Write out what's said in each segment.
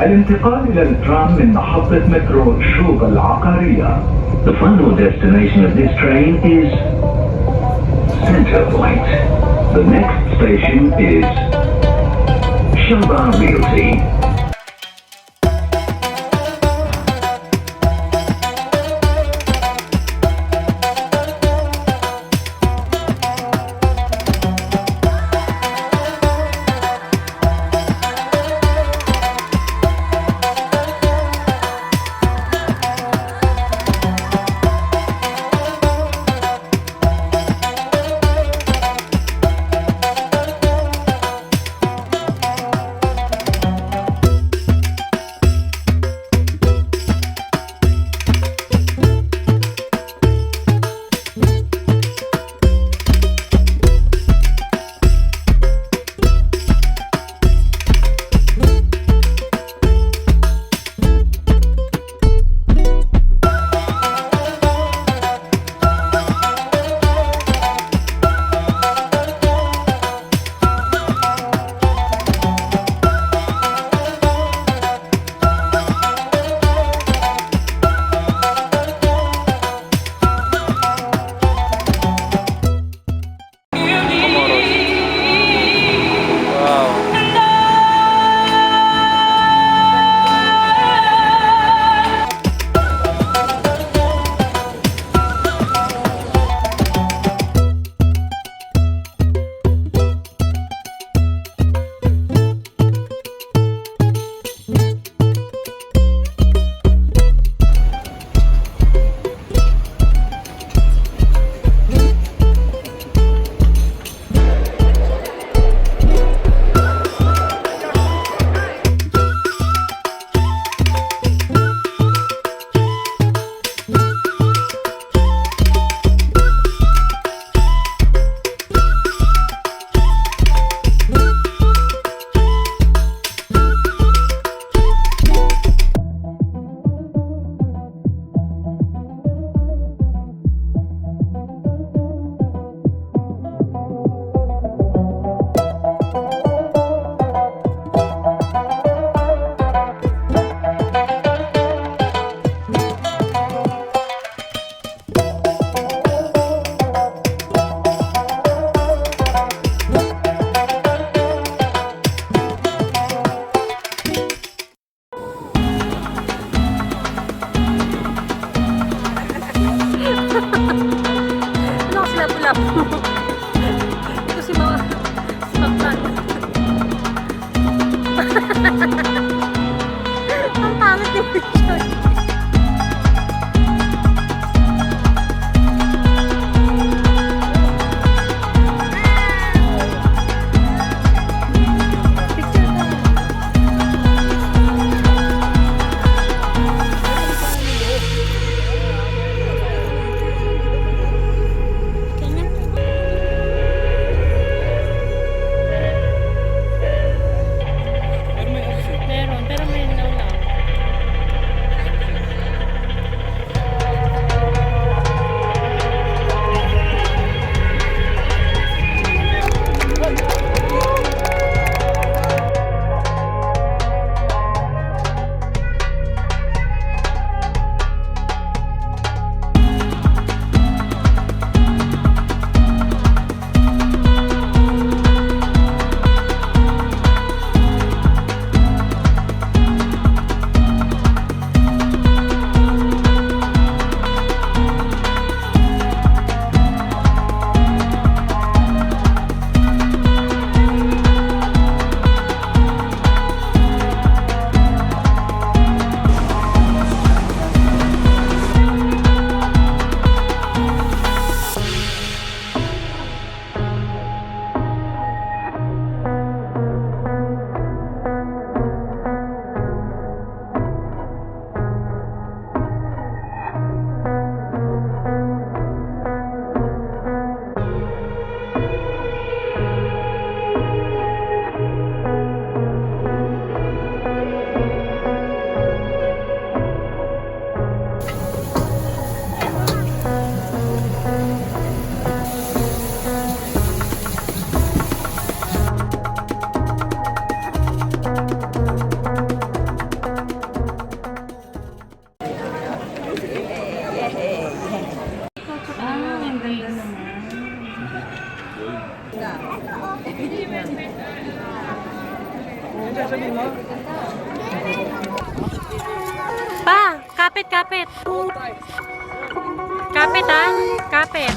الانتقال إلى الترام من محطة مترو شوق العقارية. The final destination of this train is Center Point. The next station is Shaba Realty. Ano sila pula po? Ito si mga saktan. Ang pangit ni Picture. Meron, pero may lang. Pa, kapit, kapit. Kapit ha, kapit.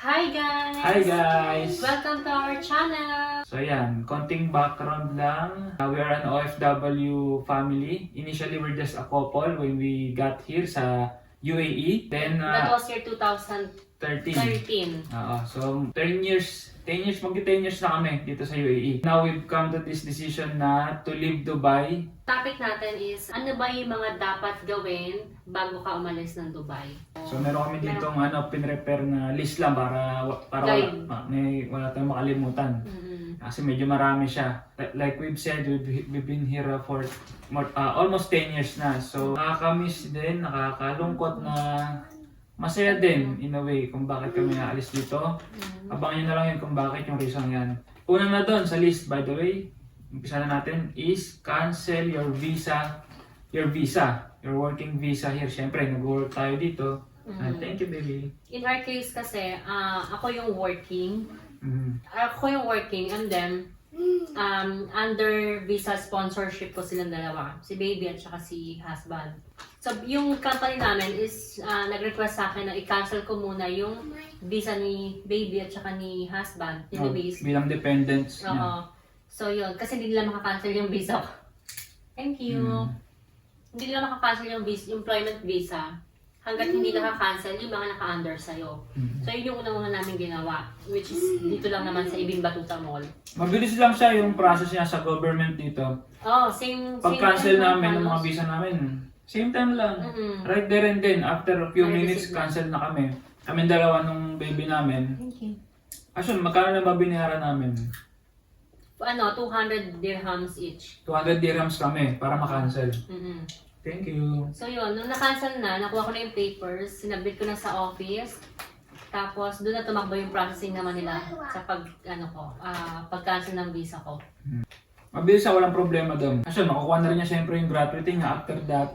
Hi guys! Hi guys! Welcome to our channel! So ayan, konting background lang. We are an OFW family. Initially, we're just a couple when we got here sa UAE. Then, That was year 2013. 13. So 10 years, magti-10 years na kami dito sa UAE. Now, we've come to this decision na to leave Dubai. Topic natin is, ano ba yung mga dapat gawin bago ka umalis ng Dubai? So meron kami dito pinrepare na list lang para Guide. wala tayong makalimutan. Kasi medyo marami siya. Like we've said, we've been here for almost 10 years na. So nakakamiss din, nakakalungkot na masaya din in a way kung bakit kami naalis dito. Abangan nyo na lang yun kung bakit yung reason yan. Una na doon sa list, by the way, umpisa na natin is cancel your visa. Your working visa here. Siyempre, nag-work tayo dito. Thank you, baby. In our case kasi, ako yung working. And then, under visa sponsorship ko silang dalawa. Si baby at saka si husband. So, yung company namin is nag-request sa akin na i-cancel ko muna yung visa ni baby at saka ni husband. Ni Luis. Bilang dependents. Oo. So, yun. Kasi hindi nila makakancel yung visa ko. Thank you. Hindi nila makakancel yung employment visa hanggat hindi nakakancel yung mga naka-under sa'yo. So, yun yung unang namin ginawa. Which is dito lang naman sa Ibin Batuta Mall. Mabilis lang siya yung process niya sa government dito. Oh, same Pag-cancel time namin ng halos. mga visa namin, same time lang. Right there and then, after a few May minutes, receipt na. cancel na kami. Kami dalawa nung baby namin. Thank you. Actually, magkano na ba binayaran namin? 200 dirhams each. 200 dirhams kami para makancel. Thank you. So yun, nung na-cancel na, nakuha ko na yung papers, sinabit ko na sa office. Tapos doon na tumakbo yung processing naman nila sa pag-cancel ng visa ko. Mabilis walang problema doon. Actually, makukuha na rin niya siyempre yung gratuity niya after that.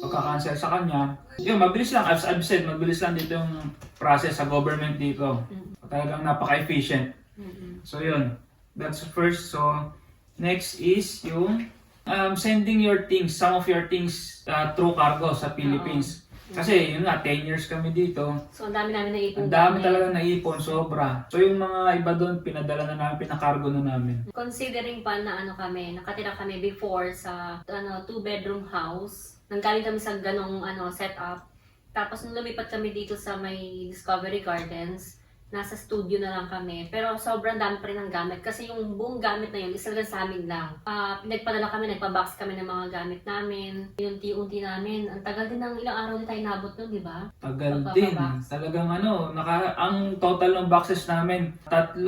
Pagka-cancel sa kanya. Yun, mabilis lang. As I've said, mabilis lang dito yung process sa government dito. Talagang napaka-efficient. So yun, that's first. So, next is yung sending your things, some of your things through cargo sa Philippines. Kasi yun nga, 10 years kami dito. So ang dami namin naipon. Ang dami talaga naipon, sobra. So yung mga iba doon, pinadala na namin, pinakargo na namin. Considering pa na nakatira kami before sa 2-bedroom house. Nanggaling kami sa ganong setup. Tapos nung lumipat kami dito sa may Discovery Gardens, nasa studio na lang kami. Pero sobrang dami pa rin ng gamit. Kasi yung buong gamit na yun, isa lang sa amin lang. Pinagpadala kami, nagpa-box kami ng mga gamit namin. Unti-unti namin. Ang tagal din ng ilang araw din tayo nabot nun, di ba? Tagal din. Talagang ang total ng boxes namin, 3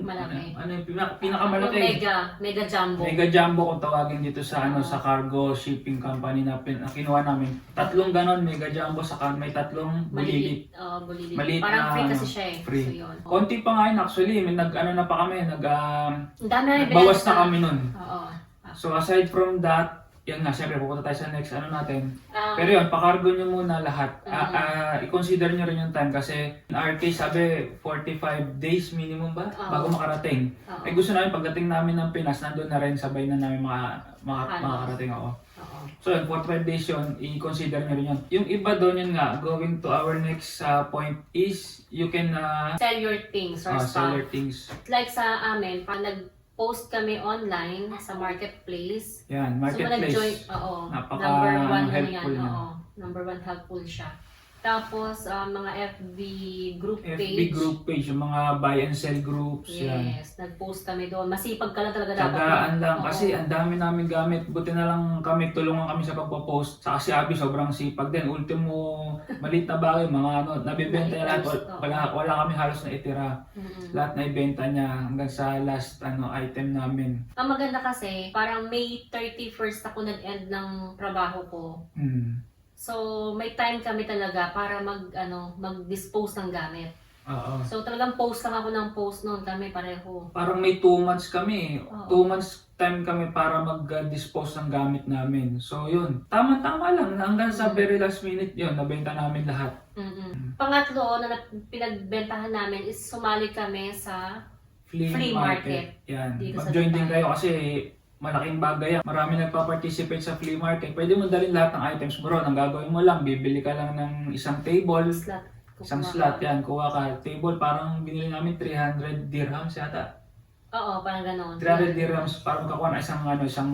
Malaki. yung pinakamalaki. Mega jumbo. Mega jumbo kung tawagin dito sa sa cargo shipping company na kinuha namin. 3 ganon mega jumbo saka may 3 bulilit. Bulilit. Maliit Parang na, free kasi siya eh. free. So, yun. Konti pa nga yun actually, may na pa kami, Ang dami na bawas na kami nun. Oo. So aside from that, yun nga, syempre pupunta tayo sa next natin. Pero yun, pakargo nyo muna lahat. I-consider nyo rin yung time kasi in our case, sabi 45 days minimum ba? Bago makarating. Eh gusto namin pagdating namin ng Pinas, nandun na rin, sabay na namin makarating ako. So yun, 45 days yun, i-consider nyo rin yun. Yung iba doon yun nga, going to our next point is, you can Sell your things or sell stuff. your things. Like sa amin, pag nag-post kami online sa marketplace, Yan, so nag-join, marketplace. number 1 na helpful yan. niya. Number 1 helpful siya. Tapos, mga FB group FB page. group page, yung mga buy and sell groups, yan. Yes, nag-post kami doon. Masipag ka lang talaga dapat. Tsagaan lang, Oo. kasi ang dami namin gamit. Buti na lang kami, tulungan kami sa pagpo-post. Saka si Abby, sobrang sipag din. Ultimo, maliit na bagay, mga nabibenta niya lahat. Wala kami halos na itira. Lahat na ibenta niya hanggang sa last item namin. Ang maganda kasi, parang May 31st ako nag-end ng trabaho ko. So, may time kami talaga para mag-dispose ng gamit. Oo. So, talagang post lang ako ng post noon kami pareho. Parang may 2 months kami. Oo. 2 months time kami para mag-dispose ng gamit namin. So yun, tama-tama lang. Hanggang sa very last minute yun, nabenta namin lahat. Pangatlo na pinagbentahan namin is sumali kami sa flea market. Yan. Dito sa Mag-join din Dubai. kayo kasi malaking bagay yan. Marami nagpa-participate sa flea market. Pwede mo dalhin lahat ng items mo ron. Ang gagawin mo lang, bibili ka lang ng isang table. Isang slot yan, kuha ka. Table parang binili namin 300 dirhams yata. Oo, parang gano'n. 300 dirhams para makakuha ng isang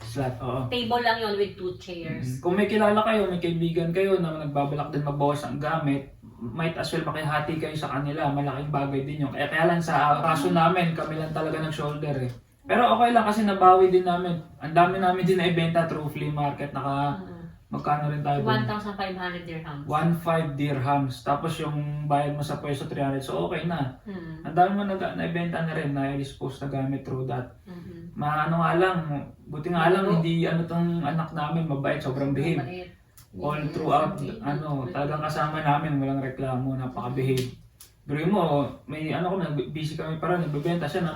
slot. Oo. Table lang yon with 2 chairs. Kung may kilala kayo, may kaibigan kayo na nagbabalak din magbawas ng gamit, might as well makihati kayo sa kanila. Malaking bagay din yun. Kaya lang sa kaso namin, kami lang talaga nag-shoulder eh. Pero okay lang kasi nabawi din namin. Ang dami namin din na-ibenta through flea market. Magkano rin tayo doon? 1,500 dirhams. 1,500 dirhams. Tapos yung bayad mo sa pwesto 300. So okay na. Ang dami mo na-ibenta na rin, na-dispose na gamit through that. Maano nga lang, buti nga lang hindi tong anak namin mabait, sobrang behave. All throughout, talagang kasama namin, walang reklamo, napaka-behave. Pero mo, may busy kami para nagbebenta siya,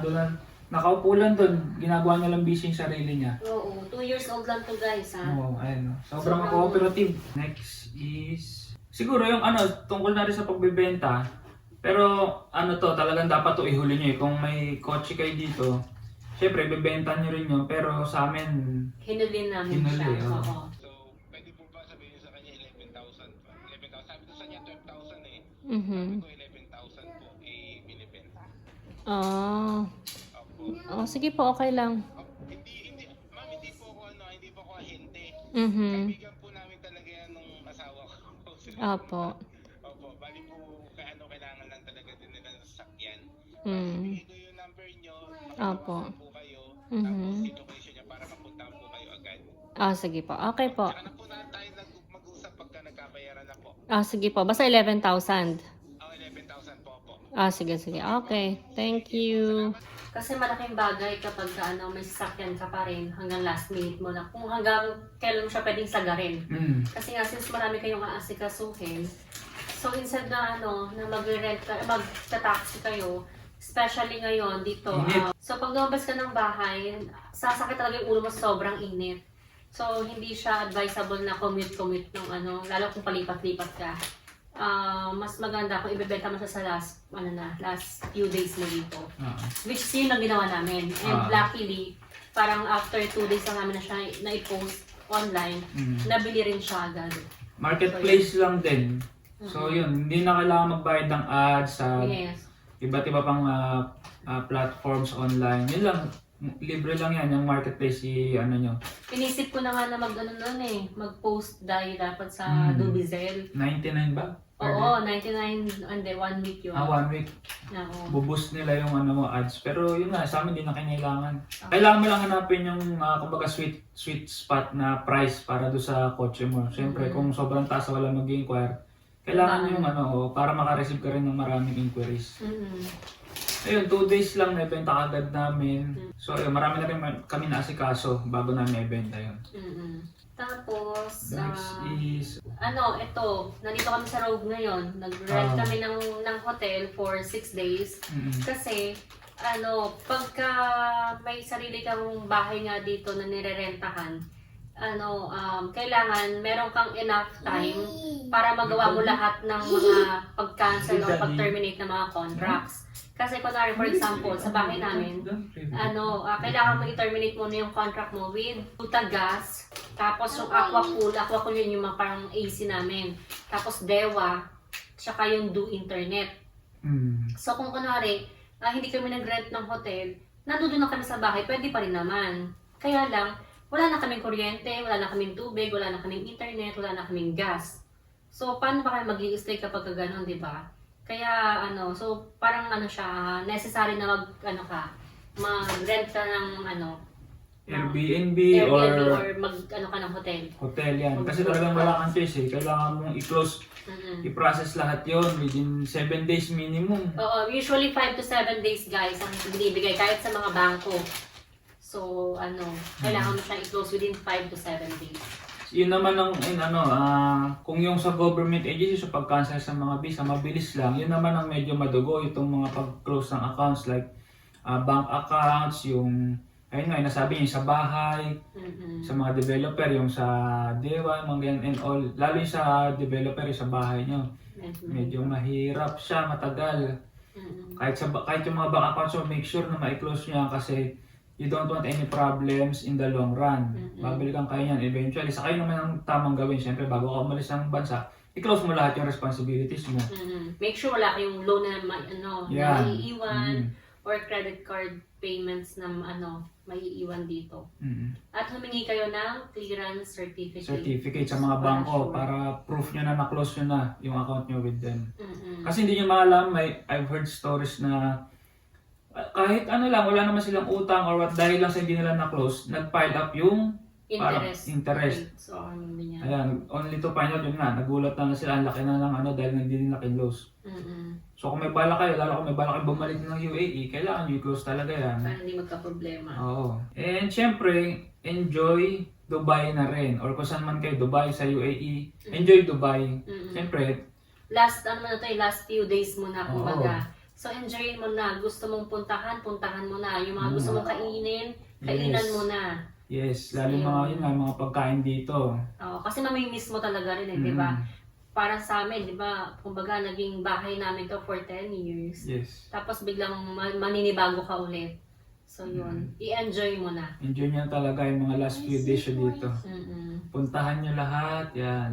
nakaupo lang doon, ginagawa niya lang busy yung sarili niya. Oo, 2 years old lang to guys ha. Oo, ayun. Sobrang cooperative. Next is, siguro yung tungkol na rin sa pagbebenta, pero talagang dapat to ihuli niyo eh. Kung may kotse kayo dito, syempre, bebenta niyo rin yun, pero sa amin, hinuli namin siya. Oo. So, pwede po ba sabihin sa kanya 11,000 pa? 11,000. Sabi ko sa niya 12,000 eh. Sabi ko 11,000 po binibenta. Sige po, okay lang. Hindi, ma'am, hindi po ako ahente. Mhm. Kaibigan po namin talaga yan nung asawa ko. Opo. Opo, bali po kailangan lang talaga din nila ng sasakyan. Mm. Ibigay ko yung number nyo, Opo. po kayo, Mhm. tapos yung location niya para mapuntahan po kayo agad. Sige po. Okay po. Saka na po na tayo mag-usap pagka nagkabayaran na po. Sige po. Basta 11,000. 11,000 po. Sige. Okay. Thank you. Kasi malaking bagay kapag may sasakyan ka pa rin hanggang last minute mo na. Kung hanggang kailan mo siya pwedeng sagarin. Kasi nga since marami kayong aasikasuhin, so instead na na magre-rent ka, magta-taxi kayo, especially ngayon dito. So pag lumabas ka ng bahay, sasakit talaga yung ulo mo, sobrang init. So hindi siya advisable na commute ng lalo kung palipat-lipat ka. Mas maganda kung ibebenta mo siya sa last few days mo dito. Which is yun ang ginawa namin. And luckily, parang after 2 days lang namin na siya na-post online, nabili rin siya agad. Marketplace lang din. So yun, hindi na kailangan magbayad ng ads sa Yes. iba't iba pang platforms online. Yun lang, libre lang yan, yung marketplace, ano nyo. Inisip ko na nga na mag-post dahil dapat sa Dubizel. 99 ba? Oo, 99 and then 1 week yun. 1 week. Oo. Buboost nila yung ano mo ads. Pero yun nga, sa amin din na kinailangan. Kailangan mo lang hanapin yung kumbaga sweet spot na price para do sa kotse mo. Siyempre, kung sobrang taas wala mag-inquire, kailangan yung para makareceive ka rin ng maraming inquiries. Ayun, 2 days lang naibenta agad namin. So ayun, marami na rin kami naasikaso bago namin naibenta yun. Tapos, Next is... ito, nandito kami sa Rogue ngayon. Nag-rent kami ng hotel for 6 days. Kasi, pagka may sarili kang bahay nga dito na nirerentahan, kailangan meron kang enough time para magawa mo lahat ng mga pag-cancel o pag-terminate ng mga contracts. Kasi kunwari, for example, sa bahay namin, kailangan mo i-terminate muna yung contract mo with Utagas, tapos yung Aquacool yun yung mga parang AC namin, tapos Dewa, tsaka yung Do Internet. So kung kunwari, hindi kami nag-rent ng hotel, nandun na kami sa bahay, pwede pa rin naman. Kaya lang, wala na kaming kuryente, wala na kaming tubig, wala na kaming internet, wala na kaming gas. So paano ba kayo mag-i-stay kapag gano'n, di ba? Kaya so parang siya, necessary na mag-rent ka ng Airbnb or or ka ng hotel. hotel yan. Kasi talagang wala kang choice Kailangan mong i-close, i-process lahat yon within 7 days minimum. Oo, usually 5 to 7 days guys ang binibigay kahit sa mga bangko. So kailangan mo siya i-close within 5 to 7 days. Yun naman ang kung yung sa government agency sa pag-cancel sa mga visa, mabilis lang. Yun naman ang medyo madugo, itong mga pag-close ng accounts like bank accounts, yung ayun nga, nasabi yung sa bahay, sa mga developer, yung sa Dewa, mga ganyan and all. Lalo yung sa developer, yung sa bahay nyo. Medyo mahirap siya, matagal. Kahit yung mga bank accounts, so make sure na ma-close nyo yan kasi you don't want any problems in the long run. Babalikan kayo yan eventually. Sa kayo naman ang tamang gawin. Siyempre, bago ka umalis ng bansa, i-close mo lahat yung responsibilities mo. Make sure wala kayong loan na maiiwan or credit card payments na maiiwan dito. At humingi kayo ng clearance certificate sa mga bangko para proof nyo na na-close nyo na yung account nyo with them. Kasi hindi nyo maalam, I've heard stories na kahit lang, wala naman silang utang or what, dahil lang sa hindi nila na-close, nag-pile up yung interest. So, niya. Ayan, only to find out yun nga, nagulat na sila, ang laki na ng dahil hindi nila kinlose. So kung may bala kayo, lalo kung may bala kayo bumalik ng UAE, kailangan nyo i-close talaga yan. Para hindi magka-problema. Oo. And syempre, enjoy Dubai na rin. Or kung saan man kayo, Dubai, sa UAE, enjoy Dubai. Syempre, last few days mo na, kumbaga. So enjoyin mo na, gusto mong puntahan mo na. Yung mga gusto mong kainan mo na. Yes, lalo mga pagkain dito. Kasi mamimiss mo talaga rin di ba? Para sa amin, di ba, kumbaga naging bahay namin to for 10 years. Yes. Tapos biglang maninibago ka ulit. So yun, i-enjoy mo na. Enjoy nyo talaga yung mga last few days dito. Puntahan nyo lahat, yan.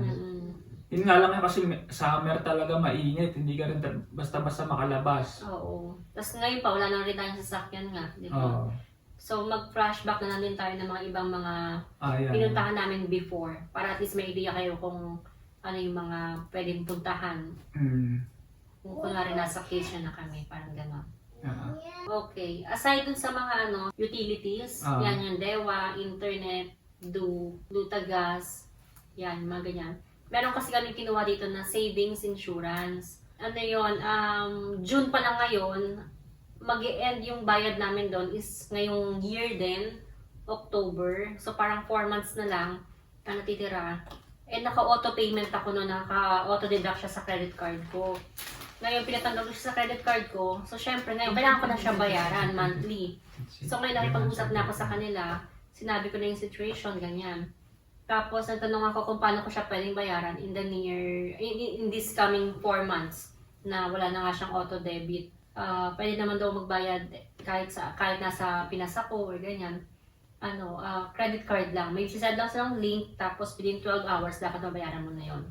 Yun nga lang kasi summer talaga mainit, hindi ka rin basta-basta makalabas. Oo. Tapos ngayon pa, wala na rin tayong sasakyan nga, di ba? So mag-flashback na lang din tayo ng mga ibang mga pinuntahan namin before para at least may idea kayo kung ano yung mga pwedeng puntahan. Kung kunwari nasa vacation na kami, parang gano'n. Okay. Aside dun sa mga utilities, yan yung Dewa, internet, Dutagas, yan, mga ganyan. Meron kasi kami kinuha dito na savings insurance. June pa lang ngayon, mag-e-end yung bayad namin doon is ngayong year din, October. So parang 4 months na lang ang natitira. And naka-auto payment ako noon, naka-auto deduct siya sa credit card ko. Ngayon pinatanggal ko siya sa credit card ko. So syempre ngayon, kailangan ko na siya bayaran monthly. So ngayon nakipag-usap na ako sa kanila, sinabi ko na yung situation, ganyan. Tapos nagtanong ako kung paano ko siya pwedeng bayaran in this coming 4 months na wala na nga siyang auto debit. Pwede naman daw magbayad kahit nasa Pinas ako or ganyan. Credit card lang. May sisend lang silang link tapos within 12 hours dapat mabayaran mo na yon.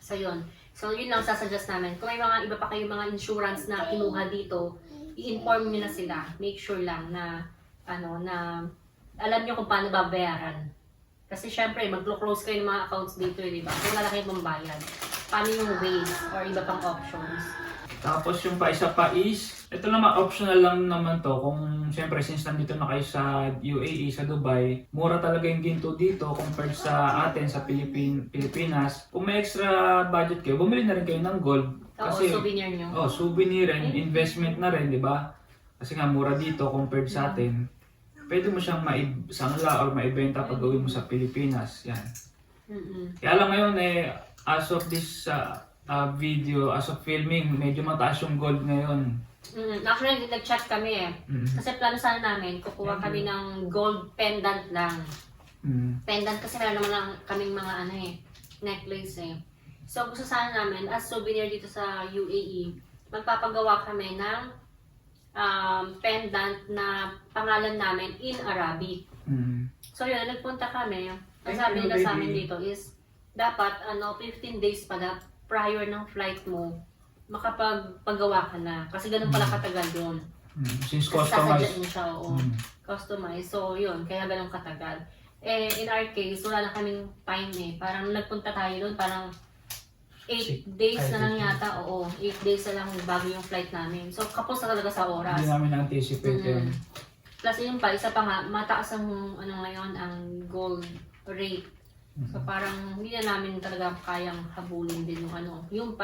So yun. So yun lang sasuggest namin. Kung may mga iba pa kayong mga insurance na kinuha dito, i-inform nyo na sila. Make sure lang na na alam nyo kung paano babayaran. Kasi syempre, maglo-close kayo ng mga accounts dito, di ba? Kung wala kayo pambayad. Paano yung ways or iba pang options? Tapos yung isa pa is, ito naman optional lang naman to. Kung siyempre since nandito na kayo sa UAE, sa Dubai, mura talaga yung ginto dito compared sa atin sa Pilipinas. Kung may extra budget kayo, bumili na rin kayo ng gold. Kasi, souvenir nyo. Souvenir rin, investment na rin, di ba? Kasi nga mura dito compared sa atin. Pwede mo siyang maisangla or maibenta pag gawin mo sa Pilipinas. Yan. Kaya lang ngayon as of this video, as of filming, medyo mataas yung gold ngayon. Actually, nag-chat kami Kasi plano sana namin, kukuha kami ng gold pendant lang. Pendant kasi meron naman kaming mga necklace So gusto sana namin, as souvenir dito sa UAE, magpapagawa kami ng pendant na pangalan namin in Arabic. So yun, nagpunta kami. Ang sabi nila sa amin dito is, dapat 15 days pala prior ng flight mo, makapagpagawa ka na. Kasi ganun pala katagal yun. Since Kasi customized. sasadyain siya, customized. So yun, kaya ganun katagal. In our case, wala na kaming time Parang nagpunta tayo doon, parang 8 days na lang yata, 8 days na lang bago yung flight namin. So, kapos na talaga sa oras. Hindi namin na-anticipate yun. Plus yun pa, isa pa nga, mataas ang ngayon, ang gold rate. So, parang hindi na namin talaga kayang habulin din yung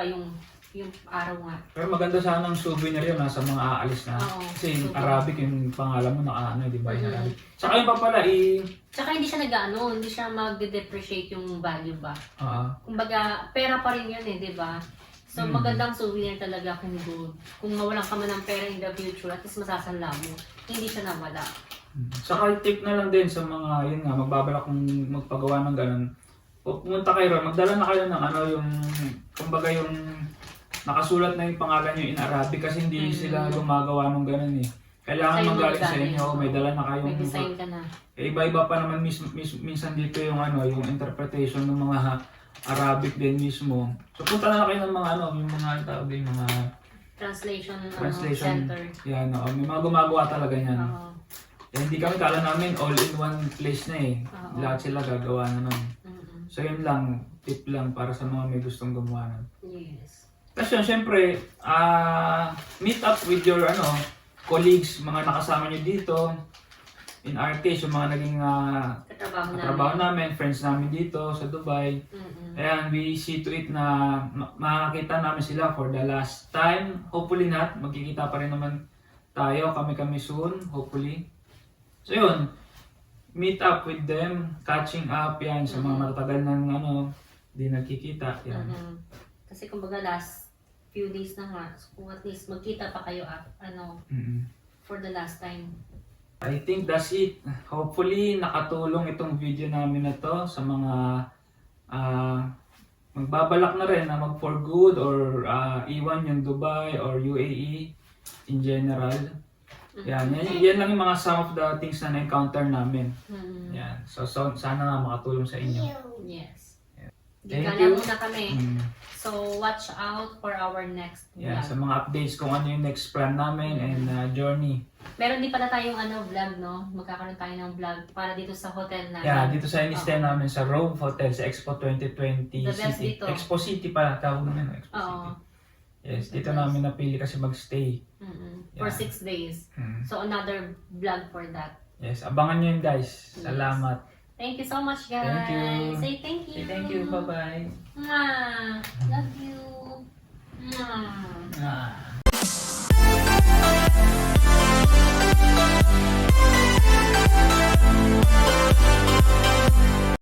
yung araw nga. Pero maganda sana ng souvenir yun sa mga aalis na. Kasi yung Arabic yung pangalan mo di ba? Yung Arabic. Saka yun pa pala Tsaka hindi siya hindi siya mag-depreciate yung value ba? Kumbaga, pera pa rin yun di ba? So magandang souvenir talaga kung gold. Kung mawalan ka man ng pera in the future, at least masasanla mo. Hindi siya nawala. Saka tip na lang din sa mga, magbabalak kung magpagawa ng ganun. Pumunta kayo ron, magdala na kayo ng yung, kumbaga yung nakasulat na yung pangalan nyo in Arabic kasi hindi sila gumagawa ng ganun Kailangan magaling sa inyo, may dala na kayong... May design ka na. Iba-iba pa naman minsan dito yung yung interpretation ng mga Arabic din mismo. So punta na kayo ng mga yung mga tawag yung mga Translation center. center. Yan, may mga gumagawa talaga yan. Hindi kami kala namin all in one place na Lahat sila gagawa naman. So yun lang, tip lang para sa mga may gustong gumawa nun. Yes. Kasi yun, syempre, meet up with your colleagues, mga nakasama nyo dito. In our case, yung mga naging katrabaho namin, friends namin dito sa Dubai. Ayan, we see to it na makakita namin sila for the last time. Hopefully not, magkikita pa rin naman tayo, kami soon, hopefully. So yun, meet up with them, catching up yan sa mga matatagal ng di nagkikita. Yan. Kasi kumbaga last few days na nga, so kung at least magkita pa kayo for the last time. I think that's it. Hopefully nakatulong itong video namin na to sa mga magbabalak na rin na mag for good or iwan yung Dubai or UAE in general. Yan lang yung mga some of the things na na-encounter namin. Yan. So sana nga makatulong sa inyo. Yes. Thank Gigala you. muna kami. So watch out for our next vlog. Sa mga updates kung ano yung next plan namin and journey. Meron din pala tayong vlog, no? Magkakaroon tayo ng vlog para dito sa hotel namin. Dito sa in-stay namin sa Rome Hotel sa Expo 2020 The best City. dito. Expo City pala tawag namin. Expo City. Yes, dito namin napili kasi magstay. For 6 days. So another vlog for that. Yes, abangan nyo yun guys. Salamat. Thank you so much, guys. Thank you. Say thank you. Say thank you. Bye-bye. Mwah. Love you. Mwah.